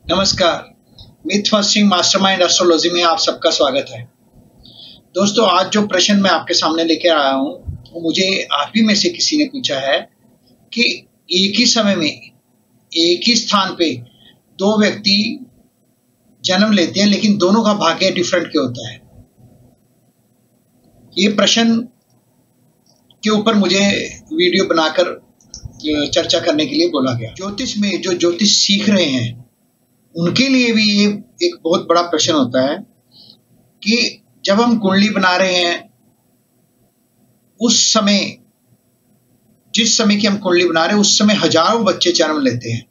नमस्कार। Myth bursting mastermind astrology में आप सबका स्वागत है। दोस्तों, आज जो प्रश्न मैं आपके सामने लेकर आया हूँ वो मुझे आप ही में से किसी ने पूछा है कि एक ही समय में एक ही स्थान पे दो व्यक्ति जन्म लेते हैं लेकिन दोनों का भाग्य डिफरेंट क्यों होता है। ये प्रश्न के ऊपर मुझे वीडियो बनाकर चर्चा करने के लिए बोला गया। ज्योतिष में जो ज्योतिष सीख रहे हैं उनके लिए भी ये एक बहुत बड़ा प्रश्न होता है कि जब हम कुंडली बना रहे हैं उस समय, जिस समय की हम कुंडली बना रहे हैं उस समय हजारों बच्चे जन्म लेते हैं।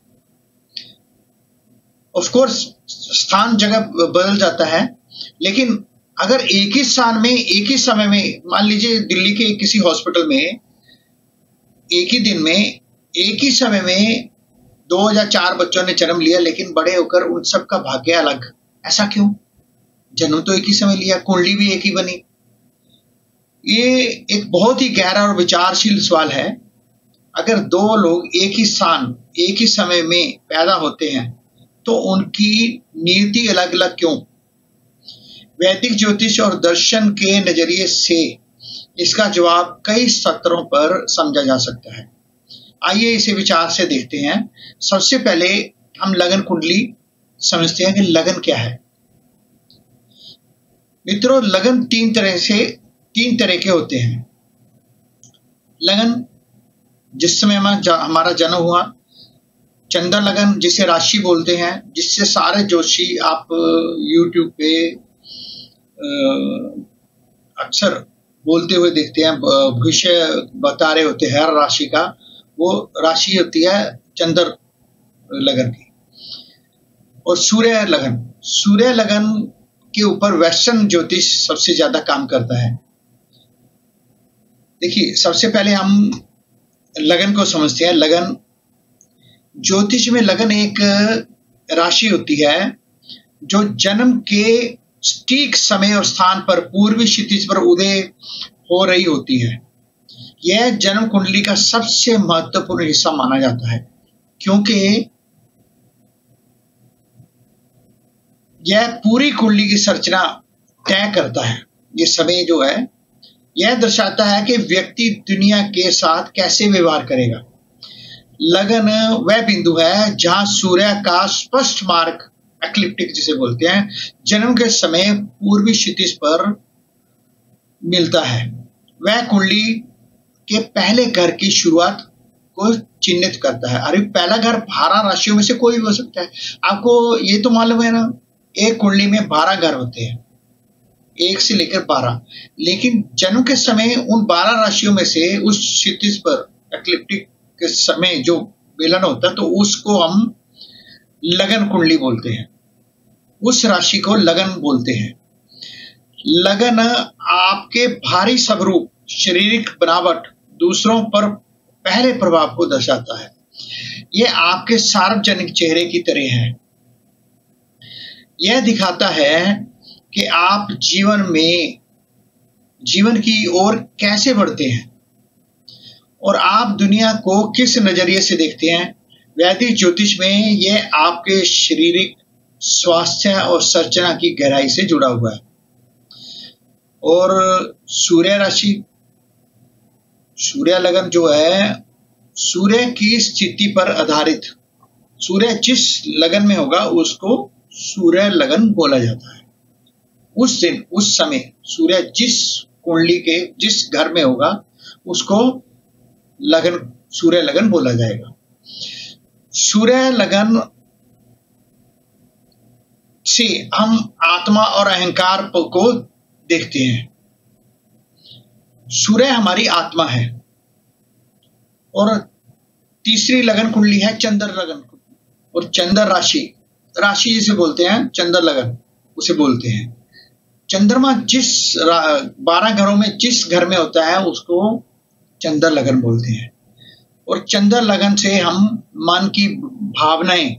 ऑफ कोर्स स्थान जगह बदल जाता है, लेकिन अगर एक ही स्थान में एक ही समय में, मान लीजिए दिल्ली के किसी हॉस्पिटल में एक ही दिन में एक ही समय में 2 या 4 बच्चों ने जन्म लिया लेकिन बड़े होकर उन सब का भाग्य अलग, ऐसा क्यों? जन्म तो एक ही समय लिया, कुंडली भी एक ही बनी। ये एक बहुत ही गहरा और विचारशील सवाल है। अगर दो लोग एक ही स्थान एक ही समय में पैदा होते हैं तो उनकी नियति अलग अलग क्यों? वैदिक ज्योतिष और दर्शन के नजरिए से इसका जवाब कई स्तरों पर समझा जा सकता है। आइए इसे विचार से देखते हैं। सबसे पहले हम लगन कुंडली समझते हैं कि लगन क्या है। मित्रों, लगन तीन तरह के होते हैं। लगन जिस समय हमारा जन्म हुआ, चंद्र लगन जिसे राशि बोलते हैं, जिससे सारे जोशी आप YouTube पे अक्सर बोलते हुए देखते हैं, भविष्य बता रहे होते हैं हर राशि का, वो राशि होती है चंद्र लगन की। और सूर्य लगन के ऊपर वेस्टर्न ज्योतिष सबसे ज्यादा काम करता है। देखिए, सबसे पहले हम लगन को समझते हैं। लगन ज्योतिष में लगन एक राशि होती है जो जन्म के ठीक समय और स्थान पर पूर्वी क्षितिज पर उदय हो रही होती है। यह जन्म कुंडली का सबसे महत्वपूर्ण हिस्सा माना जाता है क्योंकि यह पूरी कुंडली की संरचना तय करता है। ये समय जो है यह दर्शाता है कि व्यक्ति दुनिया के साथ कैसे व्यवहार करेगा। लगन वह बिंदु है जहां सूर्य का स्पष्ट मार्ग, एक्लिप्टिक जिसे बोलते हैं, जन्म के समय पूर्वी क्षितिज पर मिलता है। वह कुंडली के पहले घर की शुरुआत को चिन्हित करता है। अरे, पहला घर 12 राशियों में से कोई भी हो सकता है। आपको ये तो मालूम है ना, एक कुंडली में 12 घर होते हैं, 1 से लेकर 12। लेकिन जन्म के समय उन 12 राशियों में से उस क्षितिज पर एक्लिप्टिक के समय जो मिलन होता है तो उसको हम लगन कुंडली बोलते हैं। उस राशि को लगन बोलते हैं। लगन आपके भारी स्वरूप, शारीरिक बनावट, दूसरों पर पहले प्रभाव को दर्शाता है। यह आपके सार्वजनिक चेहरे की तरह है। यह दिखाता है कि आप जीवन की ओर कैसे बढ़ते हैं और आप दुनिया को किस नजरिए से देखते हैं। वैदिक ज्योतिष में यह आपके शारीरिक स्वास्थ्य और संरचना की गहराई से जुड़ा हुआ है। और सूर्य राशि, सूर्य लगन जो है सूर्य की स्थिति पर आधारित, सूर्य जिस लगन में होगा उसको सूर्य लगन बोला जाता है। उस दिन उस समय सूर्य जिस कुंडली के जिस घर में होगा उसको सूर्य लगन बोला जाएगा। सूर्य लगन से हम आत्मा और अहंकार को देखते हैं। सूर्य हमारी आत्मा है। और तीसरी लगन कुंडली है चंद्र लगन, और चंद्र राशि जिसे बोलते हैं, चंद्र लगन उसे बोलते हैं। चंद्रमा जिस 12 घरों में जिस घर में होता है उसको चंद्र लगन बोलते हैं। और चंद्र लगन से हम मन की भावनाएं,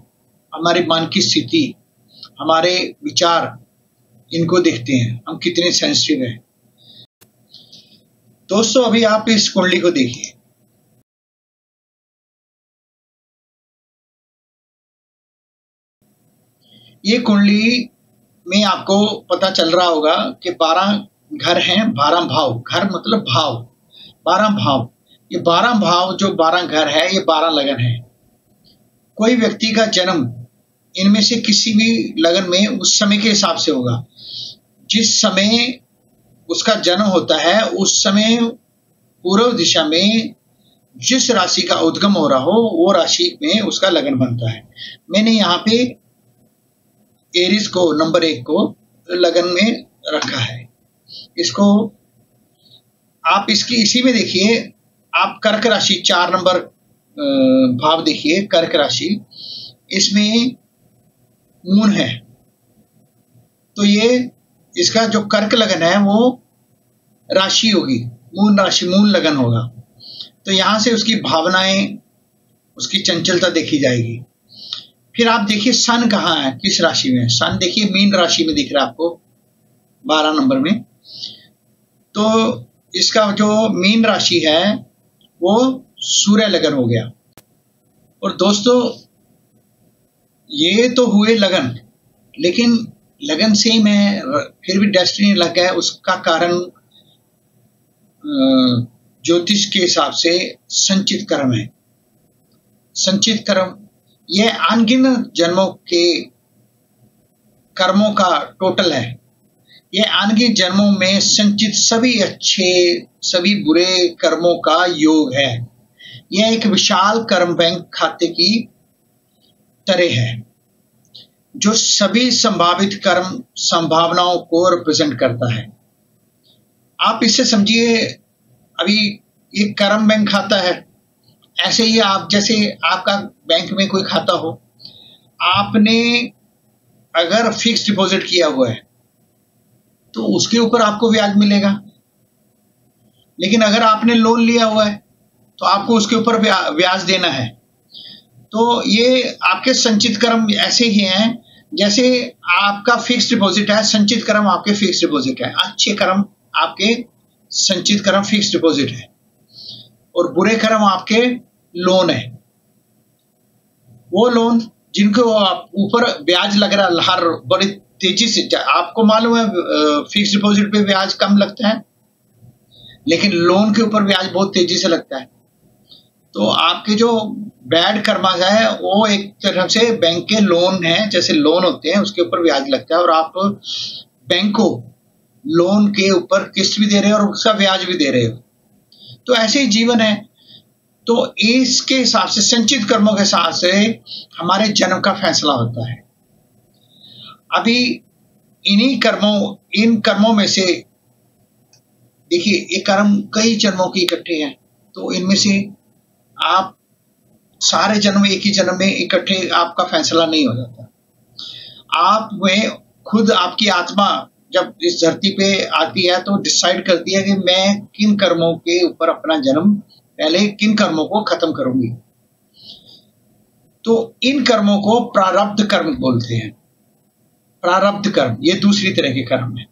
हमारे मन की स्थिति, हमारे विचार, इनको देखते हैं, हम कितने सेंसिटिव हैं। दोस्तों, अभी आप इस कुंडली को देखिए। ये कुंडली में आपको पता चल रहा होगा कि 12 घर हैं, 12 भाव। घर मतलब भाव, 12 भाव। ये 12 भाव जो 12 घर है, ये 12 लगन है। कोई व्यक्ति का जन्म इनमें से किसी भी लगन में उस समय के हिसाब से होगा। जिस समय उसका जन्म होता है उस समय पूर्व दिशा में जिस राशि का उद्गम हो रहा हो वो राशि में उसका लगन बनता है। मैंने यहाँ पे एरीज को नंबर 1 को लगन में रखा है। इसको आप इसकी इसी में देखिए, आप कर्क राशि 4 नंबर भाव देखिए, कर्क राशि, इसमें मून है। तो ये इसका जो कर्क लगन है वो राशि होगी, मून राशि, मून लगन होगा। तो यहां से उसकी भावनाएं, उसकी चंचलता देखी जाएगी। फिर आप देखिए सन कहाँ है, किस राशि में। सन देखिए मीन राशि में दिख रहा है आपको 12 नंबर में। तो इसका जो मीन राशि है वो सूर्य लगन हो गया। और दोस्तों ये तो हुए लगन, लेकिन लगन से मैं फिर भी डेस्टिनी लग गया। उसका कारण ज्योतिष के हिसाब से संचित कर्म है। संचित कर्म यह अनगिनत जन्मों के कर्मों का टोटल है। यह अनगिनत जन्मों में संचित सभी अच्छे सभी बुरे कर्मों का योग है। यह एक विशाल कर्म बैंक खाते की तरह है जो सभी संभावित कर्म संभावनाओं को रिप्रेजेंट करता है। आप इससे समझिए, अभी ये कर्म बैंक खाता है। ऐसे ही आप, जैसे आपका बैंक में कोई खाता हो, आपने अगर फिक्स डिपॉजिट किया हुआ है तो उसके ऊपर आपको ब्याज मिलेगा। लेकिन अगर आपने लोन लिया हुआ है तो आपको उसके ऊपर ब्याज देना है। तो ये आपके संचित कर्म ऐसे ही हैं जैसे आपका फिक्स डिपॉजिट है, संचित कर्म आपके फिक्स डिपॉजिट है। अच्छे कर्म आपके संचित कर्म फिक्स डिपॉजिट है और बुरे कर्म आपके लोन है। वो लोन जिनको आप ऊपर ब्याज लग रहा है हर बड़ी तेजी से, आपको मालूम है फिक्स डिपॉजिट पे ब्याज कम लगता है लेकिन लोन के ऊपर ब्याज बहुत तेजी से लगता है। तो आपके जो बैड कर्मा है वो एक तरह से बैंक के लोन है, जैसे लोन होते हैं उसके ऊपर ब्याज लगता है और आप बैंक को लोन के ऊपर किस्त भी दे रहे हो और उसका ब्याज भी दे रहे हो। तो ऐसे ही जीवन है। तो इसके हिसाब से संचित कर्मों के हिसाब से हमारे जन्म का फैसला होता है। अभी इन कर्मों में से देखिए, ये कर्म कई जन्मों के इकट्ठे हैं। तो इनमें से आप सारे जन्म एक ही जन्म में इकट्ठे आपका फैसला नहीं हो जाता। आप में खुद आपकी आत्मा जब इस धरती पे आती है तो डिसाइड करती है कि मैं किन कर्मों के ऊपर अपना जन्म, पहले किन कर्मों को खत्म करूंगी। तो इन कर्मों को प्रारब्ध कर्म बोलते हैं। प्रारब्ध कर्म ये दूसरी तरह के कर्म है।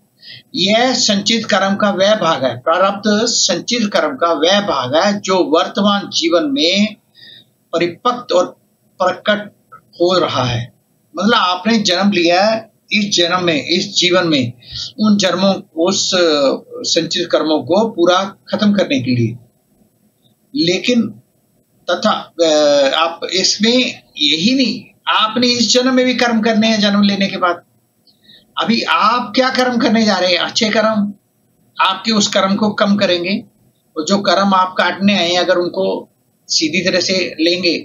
यह संचित कर्म का वह भाग है, प्रारब्ध संचित कर्म का वह भाग है जो वर्तमान जीवन में परिपक्व और प्रकट हो रहा है। मतलब आपने जन्म लिया है इस जन्म में, इस जीवन में, उन जन्मों, उस संचित कर्मों को पूरा खत्म करने के लिए। लेकिन तथा आप इसमें यही नहीं, आपने इस जन्म में भी कर्म करने हैं जन्म लेने के बाद। अभी आप क्या कर्म करने जा रहे हैं? अच्छे कर्म आपके उस कर्म को कम करेंगे। और जो कर्म आप काटने आए हैं अगर उनको सीधी तरह से लेंगे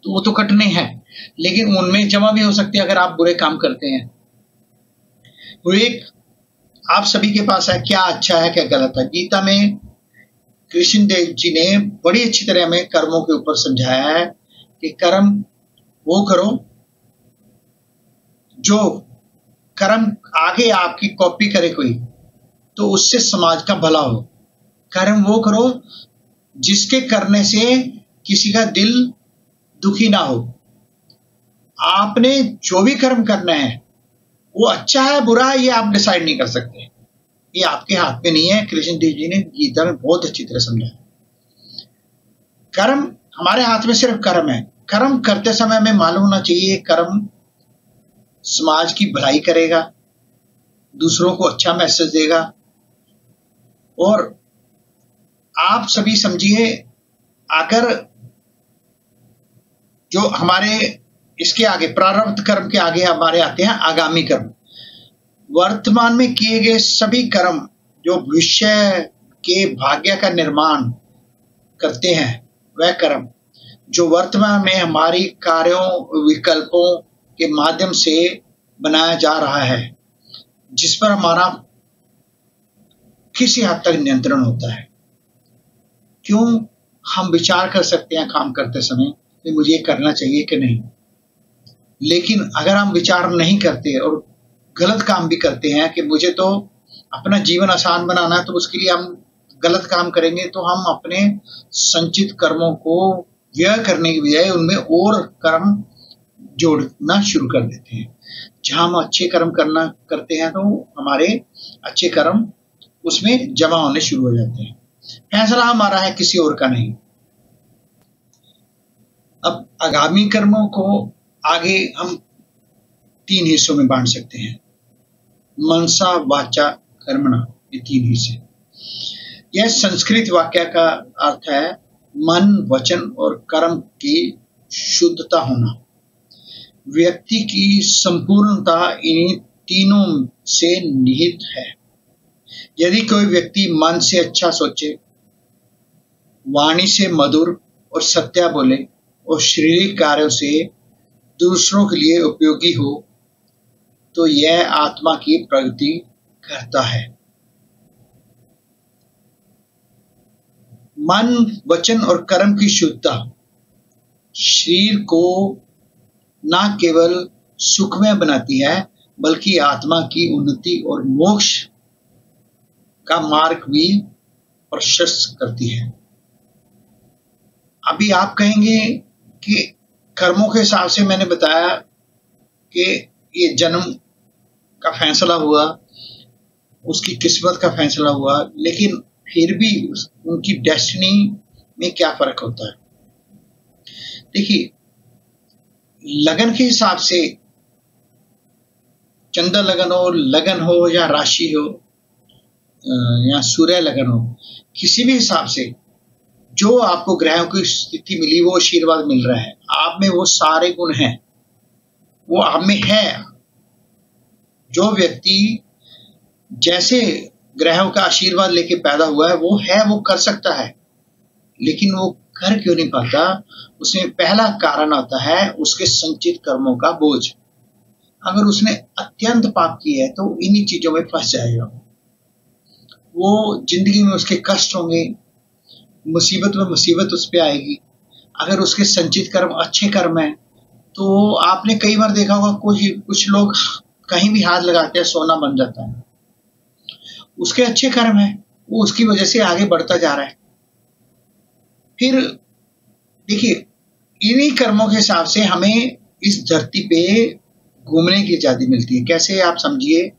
तो वो तो कटने हैं, लेकिन उनमें जमा भी हो सकते हैं अगर आप बुरे काम करते हैं। वो एक आप सभी के पास है, क्या अच्छा है क्या गलत है। गीता में कृष्ण देव जी ने बड़ी अच्छी तरह हमें कर्मों के ऊपर समझाया है कि कर्म वो करो जो कर्म आगे आपकी कॉपी करे कोई तो उससे समाज का भला हो। कर्म वो करो जिसके करने से किसी का दिल दुखी ना हो। आपने जो भी कर्म करना है वो अच्छा है बुरा है ये आप डिसाइड नहीं कर सकते, ये आपके हाथ में नहीं है। कृष्ण देव जी ने गीता में बहुत अच्छी तरह समझाया। कर्म हमारे हाथ में सिर्फ कर्म है। कर्म करते समय हमें मालूम होना चाहिए कर्म समाज की भलाई करेगा, दूसरों को अच्छा मैसेज देगा। और आप सभी समझिए, अगर जो हमारे इसके आगे प्रारब्ध कर्म के आगे हमारे आते हैं आगामी कर्म। वर्तमान में किए गए सभी कर्म जो भविष्य के भाग्य का निर्माण करते हैं, वह कर्म जो वर्तमान में हमारी कार्यों विकल्पों के माध्यम से बनाया जा रहा है, जिस पर हमारा किसी हद तक नियंत्रण होता है। क्यों हम विचार कर सकते हैं काम करते समय कि मुझे ये करना चाहिए कि नहीं, लेकिन अगर हम विचार नहीं करते और गलत काम भी करते हैं कि मुझे तो अपना जीवन आसान बनाना है, तो उसके लिए हम गलत काम करेंगे, तो हम अपने संचित कर्मों को व्यय करने की बजाय उनमें और कर्म जोड़ना शुरू कर देते हैं। जहां हम अच्छे कर्म करते हैं तो हमारे अच्छे कर्म उसमें जमा होने शुरू हो जाते हैं। फैसला हमारा है, किसी और का नहीं। अब आगामी कर्मों को आगे हम 3 हिस्सों में बांट सकते हैं। मनसा वाचा कर्मणा, ये 3 हिस्से। यह संस्कृत वाक्य का अर्थ है मन, वचन और कर्म की शुद्धता होना। व्यक्ति की संपूर्णता इन्हीं तीनों से निहित है। यदि कोई व्यक्ति मन से अच्छा सोचे, वाणी से मधुर और सत्य बोले और शारीरिक कार्यों से दूसरों के लिए उपयोगी हो, तो यह आत्मा की प्रगति करता है। मन, वचन और कर्म की शुद्धता शरीर को न केवल सुखमय बनाती है, बल्कि आत्मा की उन्नति और मोक्ष का मार्ग भी प्रशस्त करती है। अभी आप कहेंगे कि कर्मों के हिसाब से मैंने बताया कि ये जन्म का फैसला हुआ, उसकी किस्मत का फैसला हुआ, लेकिन फिर भी उनकी डेस्टिनी में क्या फर्क होता है। देखिए, लगन के हिसाब से, चंद्र लगन हो या राशि हो या सूर्य लगन हो, किसी भी हिसाब से जो आपको ग्रहों की स्थिति मिली, वो आशीर्वाद मिल रहा है। आप में वो सारे गुण हैं, वो आप में है। जो व्यक्ति जैसे ग्रहों का आशीर्वाद लेके पैदा हुआ है, वो कर सकता है, लेकिन वो कर क्यों नहीं पाता? उसमें पहला कारण आता है उसके संचित कर्मों का बोझ। अगर उसने अत्यंत पाप किया है तो इन्हीं चीजों में फंस जाएगा। वो जिंदगी में उसके कष्ट होंगे, मुसीबत में मुसीबत उस पर आएगी। अगर उसके संचित कर्म अच्छे कर्म हैं, तो आपने कई बार देखा होगा कुछ लोग कहीं भी हाथ लगाते हैं सोना बन जाता है। उसके अच्छे कर्म है, वो उसकी वजह से आगे बढ़ता जा रहा है। फिर देखिए, इन्हीं कर्मों के हिसाब से हमें इस धरती पे घूमने की आजादी मिलती है। कैसे, आप समझिए,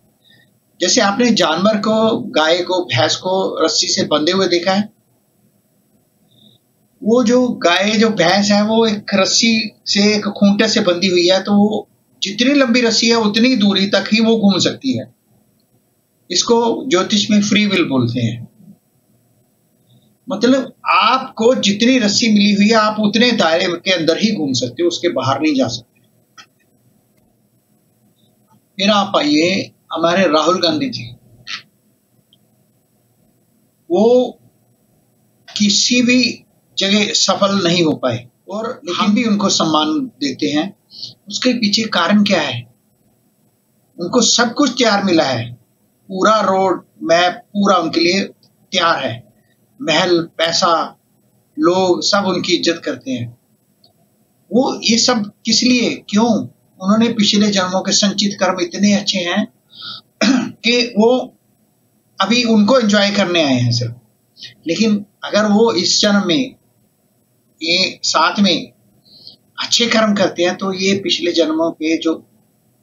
जैसे आपने जानवर को, गाय को, भैंस को रस्सी से बंधे हुए देखा है। वो जो गाय, जो भैंस है, वो एक रस्सी से, एक खूंटे से बंधी हुई है, तो जितनी लंबी रस्सी है उतनी दूरी तक ही वो घूम सकती है। इसको ज्योतिष में फ्री विल बोलते हैं। मतलब आपको जितनी रस्सी मिली हुई है, आप उतने दायरे के अंदर ही घूम सकते हो, उसके बाहर नहीं जा सकते। फिर आप आइए हमारे राहुल गांधी जी। वो किसी भी जगह सफल नहीं हो पाए, और हम भी उनको सम्मान देते हैं। उसके पीछे कारण क्या है? उनको सब कुछ तैयार मिला है, पूरा रोड मैप पूरा उनके लिए तैयार है। महल, पैसा, लोग सब उनकी इज्जत करते हैं। वो ये सब किस लिए, क्यों? उन्होंने पिछले जन्मों के संचित कर्म इतने अच्छे हैं कि वो अभी उनको एंजॉय करने आए हैं सिर्फ। लेकिन अगर वो इस जन्म में ये साथ में अच्छे कर्म करते हैं, तो ये पिछले जन्मों के जो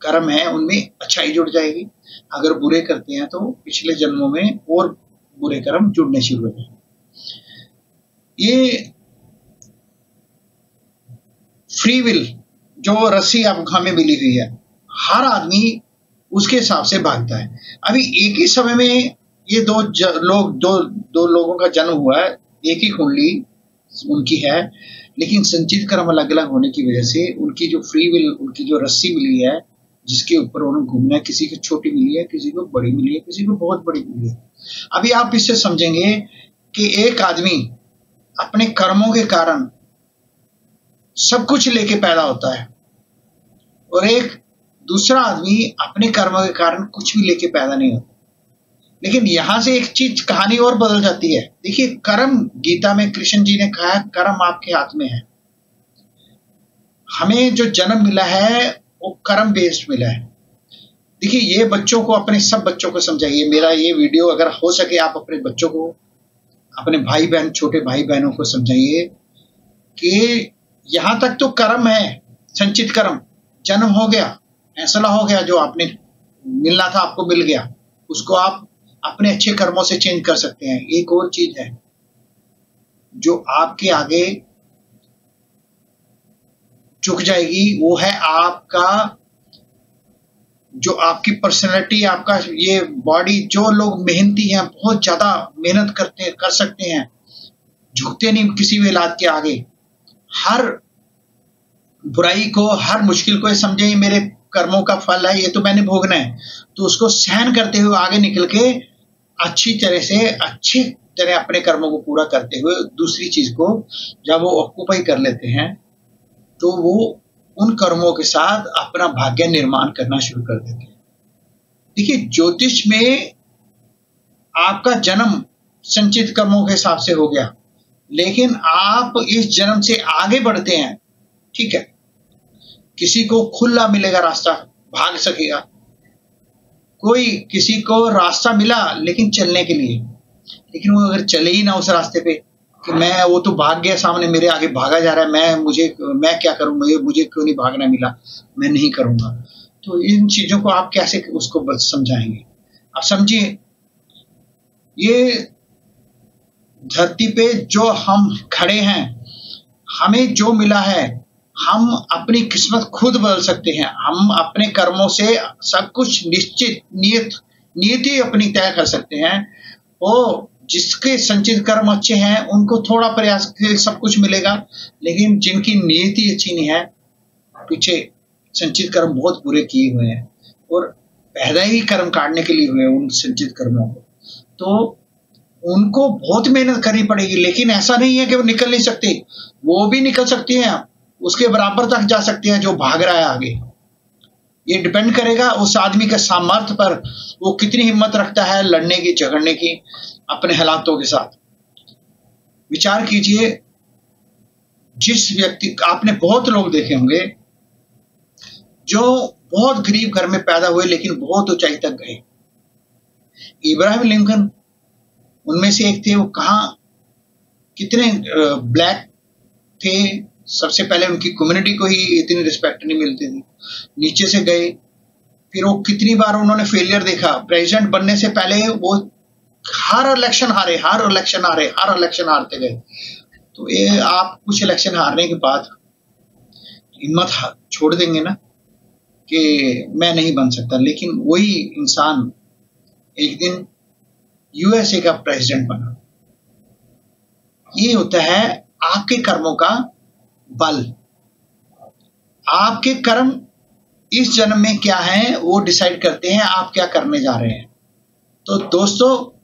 कर्म है उनमें अच्छाई जुड़ जाएगी। अगर बुरे करते हैं तो पिछले जन्मों में और बुरे कर्म जुड़ने शुरू हो जाएंगे। ये फ्री विल जो रस्सी अब हमें मिली हुई है, हर आदमी उसके हिसाब से भागता है। अभी एक ही समय में ये दो लोगों का जन्म हुआ है, एक ही कुंडली उनकी है, लेकिन संचित कर्म अलग अलग होने की वजह से उनकी जो फ्री विल, उनकी जो रस्सी मिली है जिसके ऊपर उन्हें घूमना है, किसी को छोटी मिली है, किसी को बड़ी मिली है, किसी को बहुत बड़ी मिली है। अभी आप इससे समझेंगे कि एक आदमी अपने कर्मों के कारण सब कुछ लेके पैदा होता है और एक दूसरा आदमी अपने कर्मों के कारण कुछ भी लेके पैदा नहीं होता। लेकिन यहां से एक चीज कहानी और बदल जाती है। देखिए, कर्म, गीता में कृष्ण जी ने कहा है कर्म आपके हाथ में है। हमें जो जन्म मिला है वो कर्म बेस्ड मिला है। देखिए, ये बच्चों को, अपने सब बच्चों को समझाइए। मेरा ये वीडियो अगर हो सके आप अपने बच्चों को, अपने भाई बहन, छोटे भाई बहनों को समझाइए कि यहां तक तो कर्म है, संचित कर्म। जन्म हो गया, फैसला हो गया, जो आपने मिलना था आपको मिल गया, उसको आप अपने अच्छे कर्मों से चेंज कर सकते हैं। एक और चीज है जो आपके आगे झुक जाएगी, वो है आपका, जो आपकी पर्सनैलिटी, आपका ये बॉडी। जो लोग मेहनती हैं, बहुत ज्यादा मेहनत करते कर सकते हैं, झुकते नहीं किसी भी हालात के आगे। हर बुराई को, हर मुश्किल को ये समझे मेरे कर्मों का फल है, ये तो मैंने भोगना है, तो उसको सहन करते हुए आगे निकल के अच्छी तरह अपने कर्मों को पूरा करते हुए दूसरी चीज को जब वो ऑक्यूपाई कर लेते हैं तो वो उन कर्मों के साथ अपना भाग्य निर्माण करना शुरू कर देते हैं। देखिए, ज्योतिष में आपका जन्म संचित कर्मों के हिसाब से हो गया, लेकिन आप इस जन्म से आगे बढ़ते हैं, ठीक है। किसी को खुला मिलेगा रास्ता, भाग सकेगा। कोई, किसी को रास्ता मिला लेकिन चलने के लिए, लेकिन वो अगर चले ही ना उस रास्ते पे कि मैं, वो तो भाग गया, सामने मेरे आगे भागा जा रहा है, मैं क्या करूं, मुझे क्यों नहीं भागना मिला, मैं नहीं करूंगा। तो इन चीजों को आप कैसे उसको समझाएंगे? आप समझिए, ये धरती पे जो हम खड़े हैं, हमें जो मिला है, हम अपनी किस्मत खुद बदल सकते हैं। हम अपने कर्मों से सब कुछ निश्चित नियति अपनी तय कर सकते हैं। और जिसके संचित कर्म अच्छे हैं उनको थोड़ा प्रयास से सब कुछ मिलेगा, लेकिन जिनकी नियति अच्छी नहीं है, पीछे संचित कर्म बहुत बुरे किए हुए हैं और पैदा ही कर्म काटने के लिए हुए उन संचित कर्मों को, तो उनको बहुत मेहनत करनी पड़ेगी। लेकिन ऐसा नहीं है कि वो निकल नहीं सकते, वो भी निकल सकती हैं, उसके बराबर तक जा सकते हैं जो भाग रहा है आगे। ये डिपेंड करेगा उस आदमी के सामर्थ्य पर, वो कितनी हिम्मत रखता है लड़ने की, झगड़ने की अपने हालातों के साथ। विचार कीजिए, जिस व्यक्ति, आपने बहुत लोग देखे होंगे जो बहुत गरीब घर में पैदा हुए लेकिन बहुत ऊंचाई तक गए। इब्राहिम लिंकन उनमें से एक थे। वो कहाँ, कितने ब्लैक थे, सबसे पहले उनकी कम्युनिटी को ही इतनी रिस्पेक्ट नहीं मिलती थी, नीचे से गए। फिर वो कितनी बार उन्होंने फेलियर देखा। प्रेसिडेंट बनने से पहले वो हर इलेक्शन हारते गए। तो ये आप कुछ इलेक्शन हारने के बाद हिम्मत छोड़ देंगे ना कि मैं नहीं बन सकता, लेकिन वही इंसान एक दिन यूएसए का प्रेसिडेंट बना। ये होता है आपके कर्मों का बल। आपके कर्म इस जन्म में क्या है वो डिसाइड करते हैं आप क्या करने जा रहे हैं। तो दोस्तों,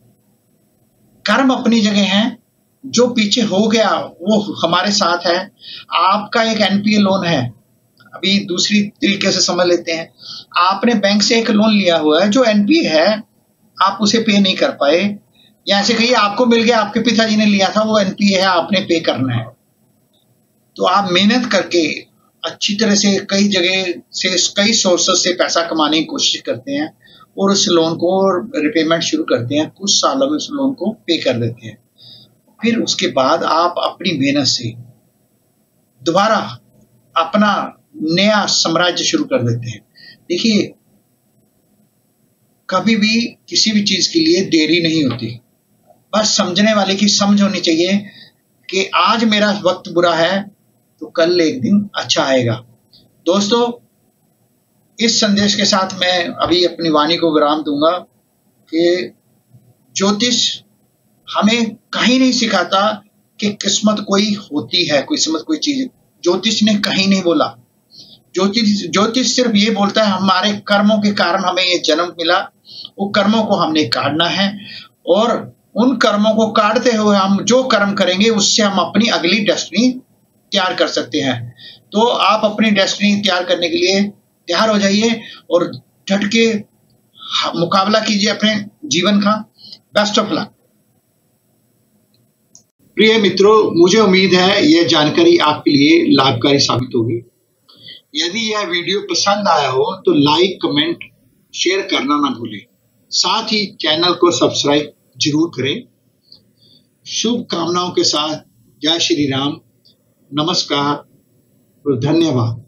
कर्म अपनी जगह है, जो पीछे हो गया वो हमारे साथ है। आपका एक एनपीए लोन है, अभी दूसरी तरीके से समझ लेते हैं। आपने बैंक से एक लोन लिया हुआ है जो एनपीए है, आप उसे पे नहीं कर पाए, या ऐसे कहिए आपको मिल गया, आपके पिताजी ने लिया था, वो एनपीए है, आपने पे करना है। तो आप मेहनत करके अच्छी तरह से कई जगह से, कई सोर्सेस से पैसा कमाने की कोशिश करते हैं और उस लोन को रिपेमेंट शुरू करते हैं। कुछ सालों में उस लोन को पे कर देते हैं। फिर उसके बाद आप अपनी मेहनत से दोबारा अपना नया साम्राज्य शुरू कर देते हैं। देखिए, कभी भी किसी भी चीज के लिए देरी नहीं होती, बस समझने वाले की समझ होनी चाहिए कि आज मेरा वक्त बुरा है तो कल एक दिन अच्छा आएगा। दोस्तों, इस संदेश के साथ मैं अभी अपनी वाणी को विराम दूंगा कि ज्योतिष हमें कहीं नहीं सिखाता कि किस्मत कोई होती है, किस्मत कोई चीज। ज्योतिष ने कहीं नहीं बोला। ज्योतिष सिर्फ ये बोलता है हमारे कर्मों के कारण हमें ये जन्म मिला, वो कर्मों को हमने काटना है, और उन कर्मों को काटते हुए हम जो कर्म करेंगे उससे हम अपनी अगली डेस्टिनी तैयार कर सकते हैं। तो आप अपनी डेस्टिनी तैयार करने के लिए तैयार हो जाइए और डट के मुकाबला कीजिए अपने जीवन का। Best of luck. प्रिय मित्रों, मुझे उम्मीद है यह जानकारी आपके लिए लाभकारी साबित होगी। यदि यह वीडियो पसंद आया हो तो लाइक, कमेंट, शेयर करना ना भूलें। साथ ही चैनल को सब्सक्राइब जरूर करें। शुभकामनाओं के साथ जय श्री राम, नमस्कार और धन्यवाद।